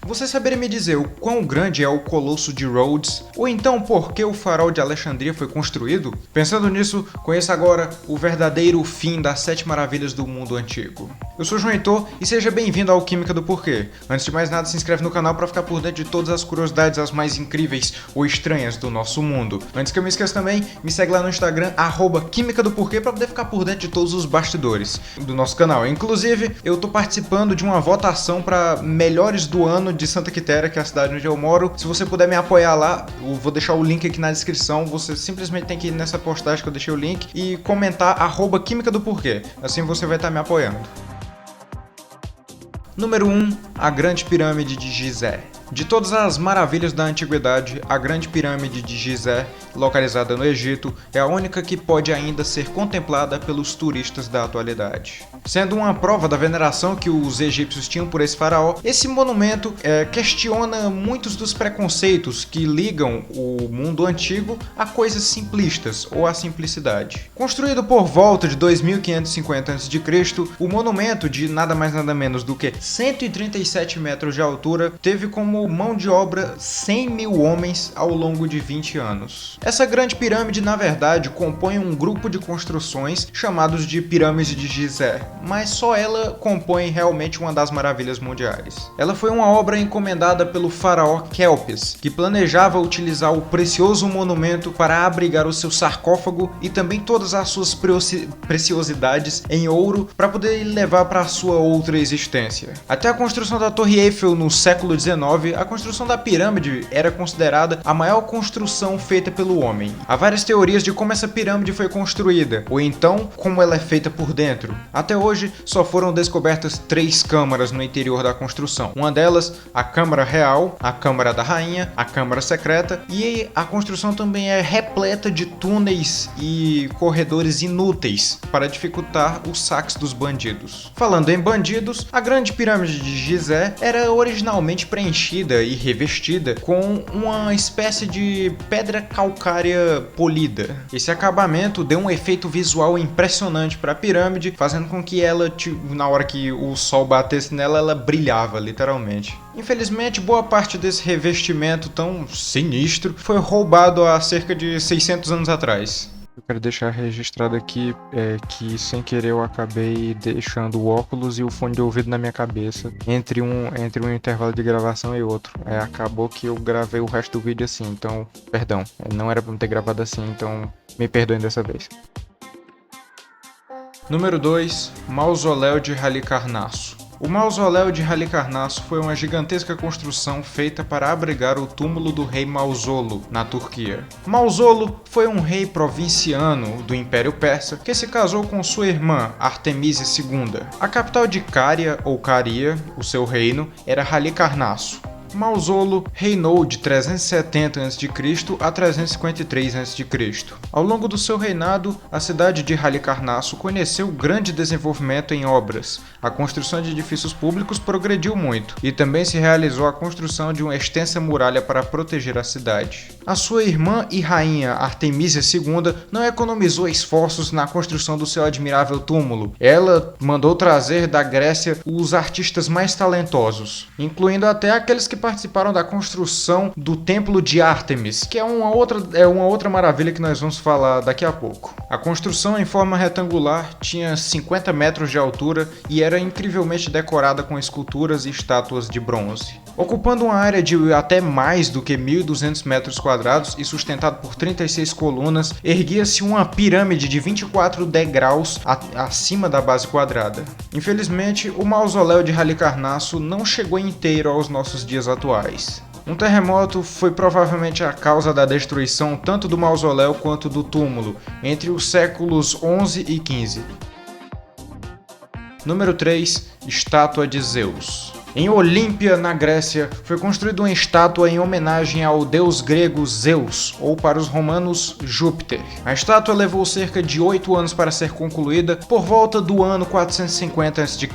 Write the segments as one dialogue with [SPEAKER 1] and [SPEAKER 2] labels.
[SPEAKER 1] Você saberia me dizer o quão grande é o Colosso de Rhodes? Ou então por que o Farol de Alexandria foi construído? Pensando nisso, conheça agora o verdadeiro fim das 7 maravilhas do mundo antigo. Eu sou João Heitor e seja bem-vindo ao Química do Porquê. Antes de mais nada, se inscreve no canal para ficar por dentro de todas as curiosidades as mais incríveis ou estranhas do nosso mundo. Antes que eu me esqueça também, me segue lá no Instagram, @Química do Porquê, para poder ficar por dentro de todos os bastidores do nosso canal. Inclusive, eu tô participando de uma votação para melhores do ano de Santa Quitéria, que é a cidade onde eu moro. Se você puder me apoiar lá, eu vou deixar o link aqui na descrição. Você simplesmente tem que ir nessa postagem que eu deixei o link e comentar @Química do Porquê. Assim você vai estar me apoiando. Número 1. A Grande Pirâmide de Gizé. De todas as maravilhas da antiguidade, a Grande Pirâmide de Gizé, localizada no Egito, é a única que pode ainda ser contemplada pelos turistas da atualidade. Sendo uma prova da veneração que os egípcios tinham por esse faraó, esse monumento questiona muitos dos preconceitos que ligam o mundo antigo a coisas simplistas ou à simplicidade. Construído por volta de 2550 a.C., o monumento, de nada mais nada menos do que 137 metros de altura, teve como mão de obra 100 mil homens ao longo de 20 anos. Essa grande pirâmide, na verdade, compõe um grupo de construções chamados de Pirâmide de Gizé, mas só ela compõe realmente uma das maravilhas mundiais. Ela foi uma obra encomendada pelo faraó Kelpis, que planejava utilizar o precioso monumento para abrigar o seu sarcófago e também todas as suas preciosidades em ouro para poder levar para a sua outra existência. Até a construção da Torre Eiffel no século XIX, a construção da pirâmide era considerada a maior construção feita pelo homem. Há várias teorias de como essa pirâmide foi construída, ou então como ela é feita por dentro. Até hoje, só foram descobertas 3 câmaras no interior da construção. Uma delas, a Câmara Real, a Câmara da Rainha, a Câmara Secreta, e a construção também é repleta de túneis e corredores inúteis para dificultar os saques dos bandidos. Falando em bandidos, a Grande Pirâmide de Gizé era originalmente preenchida e revestida com uma espécie de pedra calcária polida. Esse acabamento deu um efeito visual impressionante para a pirâmide, fazendo com que ela, na hora que o sol batesse nela, ela brilhava, literalmente. Infelizmente, boa parte desse revestimento tão sinistro foi roubado há cerca de 600 anos atrás.
[SPEAKER 2] Eu quero deixar registrado aqui que sem querer eu acabei deixando o óculos e o fone de ouvido na minha cabeça entre um intervalo de gravação e outro. Acabou que eu gravei o resto do vídeo assim, então, perdão, não era pra me ter gravado assim, então me perdoem dessa vez.
[SPEAKER 1] Número 2. Mausoléu de Halicarnasso. O Mausoléu de Halicarnasso foi uma gigantesca construção feita para abrigar o túmulo do rei Mausolo, na Turquia. Mausolo foi um rei provinciano do Império Persa que se casou com sua irmã, Artemísia II. A capital de Cária, ou Caria, o seu reino, era Halicarnasso. Mausolo reinou de 370 a.C. a 353 a.C. Ao longo do seu reinado, a cidade de Halicarnasso conheceu grande desenvolvimento em obras. A construção de edifícios públicos progrediu muito, e também se realizou a construção de uma extensa muralha para proteger a cidade. A sua irmã e rainha Artemísia II não economizou esforços na construção do seu admirável túmulo. Ela mandou trazer da Grécia os artistas mais talentosos, incluindo até aqueles que participaram da construção do Templo de Ártemis, que é uma outra maravilha que nós vamos falar daqui a pouco. A construção em forma retangular tinha 50 metros de altura e era incrivelmente decorada com esculturas e estátuas de bronze. Ocupando uma área de até mais do que 1.200 metros quadrados e sustentado por 36 colunas, erguia-se uma pirâmide de 24 degraus acima da base quadrada. Infelizmente, o mausoléu de Halicarnasso não chegou inteiro aos nossos dias atuais. Um terremoto foi provavelmente a causa da destruição tanto do mausoléu quanto do túmulo, entre os séculos 11 e 15. Número 3. Estátua de Zeus. Em Olímpia, na Grécia, foi construída uma estátua em homenagem ao deus grego Zeus, ou para os romanos, Júpiter. A estátua levou cerca de 8 anos para ser concluída, por volta do ano 450 a.C.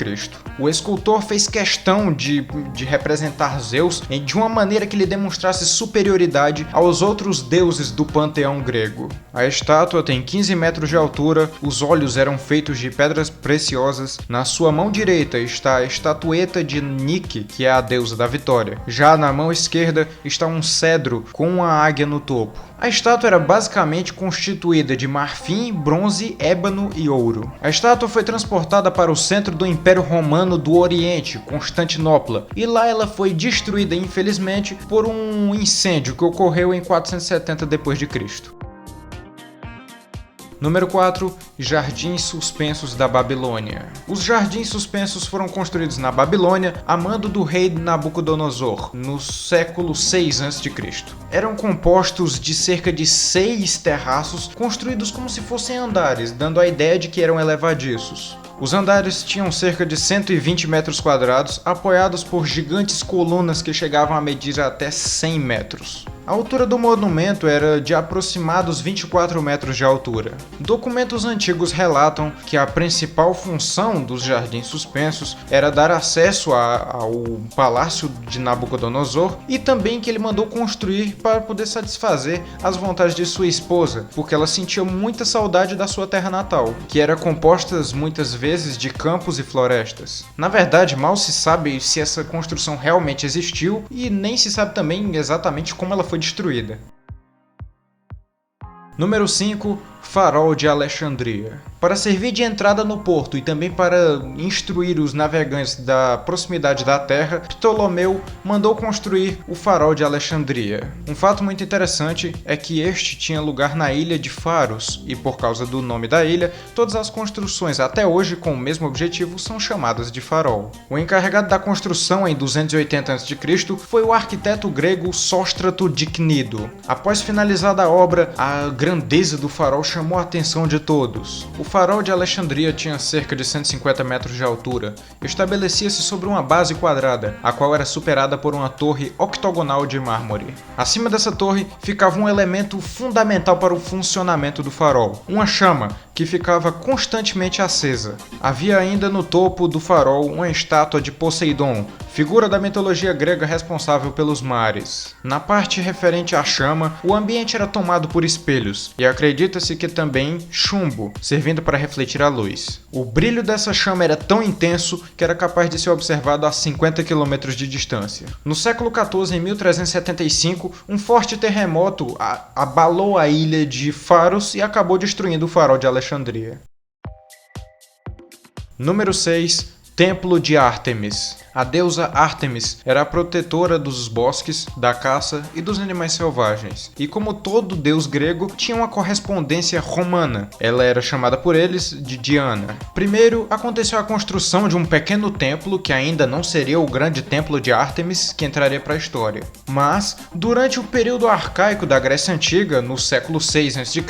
[SPEAKER 1] O escultor fez questão de representar Zeus de uma maneira que lhe demonstrasse superioridade aos outros deuses do panteão grego. A estátua tem 15 metros de altura, os olhos eram feitos de pedras preciosas, na sua mão direita está a estatueta de Nike, que é a deusa da vitória. Já na mão esquerda está um cedro com uma águia no topo. A estátua era basicamente constituída de marfim, bronze, ébano e ouro. A estátua foi transportada para o centro do Império Romano do Oriente, Constantinopla, e lá ela foi destruída, infelizmente, por um incêndio que ocorreu em 470 d.C. Número 4. Jardins suspensos da Babilônia. Os jardins suspensos foram construídos na Babilônia a mando do rei Nabucodonosor, no século 6 a.C. Eram compostos de cerca de 6 terraços construídos como se fossem andares, dando a ideia de que eram elevadiços. Os andares tinham cerca de 120 metros quadrados, apoiados por gigantes colunas que chegavam a medir até 100 metros. A altura do monumento era de aproximados 24 metros de altura. Documentos antigos relatam que a principal função dos jardins suspensos era dar acesso ao palácio de Nabucodonosor e também que ele mandou construir para poder satisfazer as vontades de sua esposa, porque ela sentia muita saudade da sua terra natal, que era composta muitas vezes de campos e florestas. Na verdade, mal se sabe se essa construção realmente existiu e nem se sabe também exatamente como ela foi destruída. Número 5. Farol de Alexandria. Para servir de entrada no porto e também para instruir os navegantes da proximidade da terra, Ptolomeu mandou construir o Farol de Alexandria. Um fato muito interessante é que este tinha lugar na ilha de Faros, e por causa do nome da ilha, todas as construções até hoje com o mesmo objetivo são chamadas de farol. O encarregado da construção em 280 a.C. foi o arquiteto grego Sóstrato de Cnido. Após finalizada a obra, a grandeza do farol chamou a atenção de todos. O farol de Alexandria tinha cerca de 150 metros de altura. Estabelecia-se sobre uma base quadrada, a qual era superada por uma torre octogonal de mármore. Acima dessa torre ficava um elemento fundamental para o funcionamento do farol, uma chama que ficava constantemente acesa. Havia ainda no topo do farol uma estátua de Poseidon, figura da mitologia grega responsável pelos mares. Na parte referente à chama, o ambiente era tomado por espelhos, e acredita-se que também chumbo, servindo para refletir a luz. O brilho dessa chama era tão intenso que era capaz de ser observado a 50 km de distância. No século XIV, em 1375, um forte terremoto abalou a ilha de Faros e acabou destruindo o farol de Alexandria. Número 6. Templo de Ártemis. A deusa Ártemis era a protetora dos bosques, da caça e dos animais selvagens, e como todo deus grego, tinha uma correspondência romana. Ela era chamada por eles de Diana. Primeiro, aconteceu a construção de um pequeno templo, que ainda não seria o grande templo de Ártemis, que entraria para a história. Mas, durante o período arcaico da Grécia Antiga, no século 6 a.C.,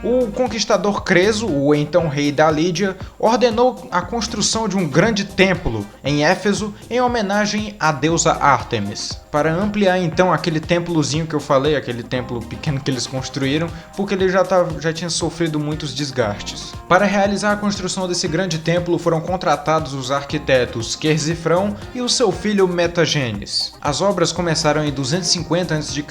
[SPEAKER 1] o conquistador Creso, o então rei da Lídia, ordenou a construção de um grande templo em Éfeso, em homenagem à deusa Ártemis, para ampliar então aquele templozinho que eu falei, aquele templo pequeno que eles construíram, porque ele já tinha sofrido muitos desgastes. Para realizar a construção desse grande templo foram contratados os arquitetos Quersifrão e o seu filho Metagenes. As obras começaram em 250 a.C.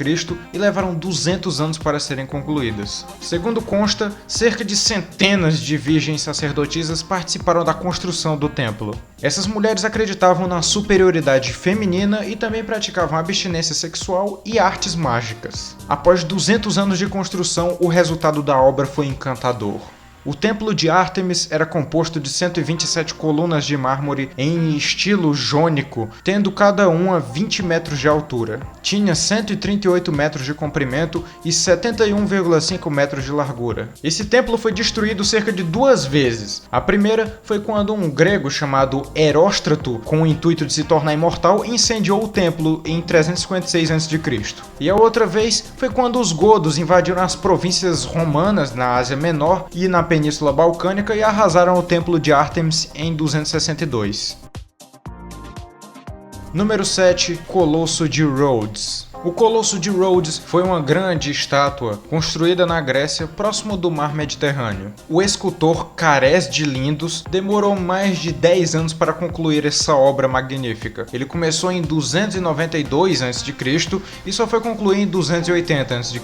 [SPEAKER 1] e levaram 200 anos para serem concluídas. Segundo consta, cerca de centenas de virgens sacerdotisas participaram da construção do templo. Essas mulheres acreditavam na superioridade feminina e também praticavam abstinência sexual e artes mágicas. Após 200 anos de construção, o resultado da obra foi encantador. O templo de Ártemis era composto de 127 colunas de mármore em estilo jônico, tendo cada uma 20 metros de altura. Tinha 138 metros de comprimento e 71,5 metros de largura. Esse templo foi destruído cerca de 2 vezes. A primeira foi quando um grego chamado Heróstrato, com o intuito de se tornar imortal, incendiou o templo em 356 a.C. E a outra vez foi quando os godos invadiram as províncias romanas na Ásia Menor e na Península Balcânica e arrasaram o templo de Ártemis em 262. Número 7. Colosso de Rhodes. O Colosso de Rhodes foi uma grande estátua construída na Grécia, próximo do mar Mediterrâneo. O escultor Carés de Lindos demorou mais de 10 anos para concluir essa obra magnífica. Ele começou em 292 a.C. e só foi concluir em 280 a.C.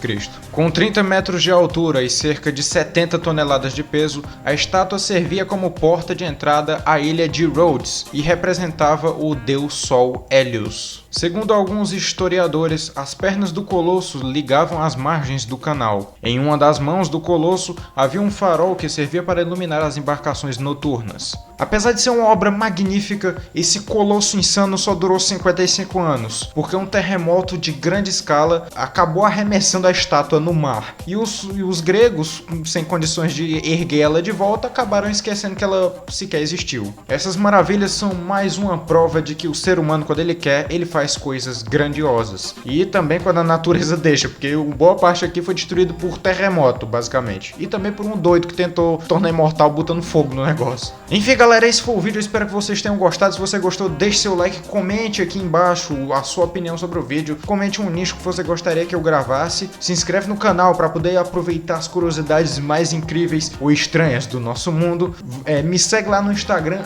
[SPEAKER 1] Com 30 metros de altura e cerca de 70 toneladas de peso, a estátua servia como porta de entrada à ilha de Rhodes e representava o deus Sol Hélios. Segundo alguns historiadores, as pernas do colosso ligavam as margens do canal. Em uma das mãos do colosso havia um farol que servia para iluminar as embarcações noturnas. Apesar de ser uma obra magnífica, esse colosso insano só durou 55 anos, porque um terremoto de grande escala acabou arremessando a estátua no mar. E os gregos, sem condições de erguer ela de volta, acabaram esquecendo que ela sequer existiu. Essas maravilhas são mais uma prova de que o ser humano, quando ele quer, ele faz coisas grandiosas. E também quando a natureza deixa, porque boa parte aqui foi destruído por terremoto, basicamente. E também por um doido que tentou tornar imortal botando fogo no negócio. Enfim, galera, esse foi o vídeo. Eu espero que vocês tenham gostado. Se você gostou, deixe seu like, comente aqui embaixo a sua opinião sobre o vídeo. Comente um nicho que você gostaria que eu gravasse. Se inscreve no canal para poder aproveitar as curiosidades mais incríveis ou estranhas do nosso mundo. Me segue lá no Instagram,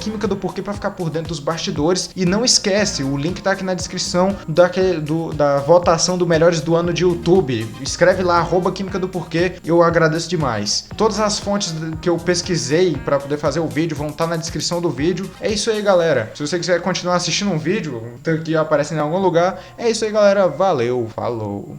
[SPEAKER 1] @Química do Porquê, para ficar por dentro dos bastidores. E não esquece, o link tá aqui na descrição da votação do Melhores do Ano de YouTube. Escreve lá, @Química do Porquê, eu agradeço demais. Todas as fontes que eu pesquisei para poder fazer o vídeo vão estar na descrição do vídeo. É isso aí, galera. Se você quiser continuar assistindo um vídeo que aparece em algum lugar, é isso aí, galera. Valeu, falou.